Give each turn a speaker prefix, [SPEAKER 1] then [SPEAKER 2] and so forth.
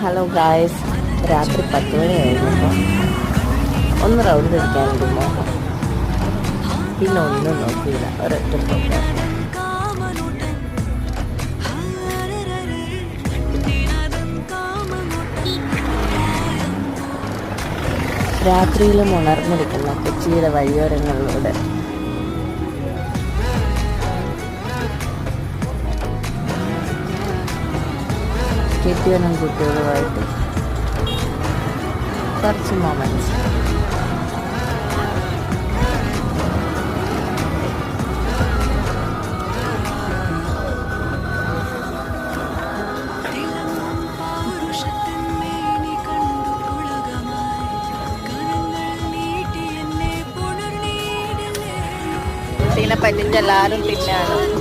[SPEAKER 1] Hello guys, രാത്രി 10 മണി കഴിഞ്ഞപ്പോൾ ഒന്ന് റൗണ്ട് അടിക്കാൻ വേണ്ടി പിന്നെ ഒന്നും നോക്കിയില്ല, ഒരൊറ്റ പ്രോഗ്രാം. രാത്രിയിലും ഉണർന്നിരിക്കുന്ന കൊച്ചിയുടെ വഴിയോരങ്ങളിലൂടെ കെട്ടിയവനും കുട്ടികളുമായിട്ട് കുറച്ച് മൊമെന്റ്സ്. പിന്നെ പറ്റിച്ച എല്ലാവരും പിന്നെയാണ്.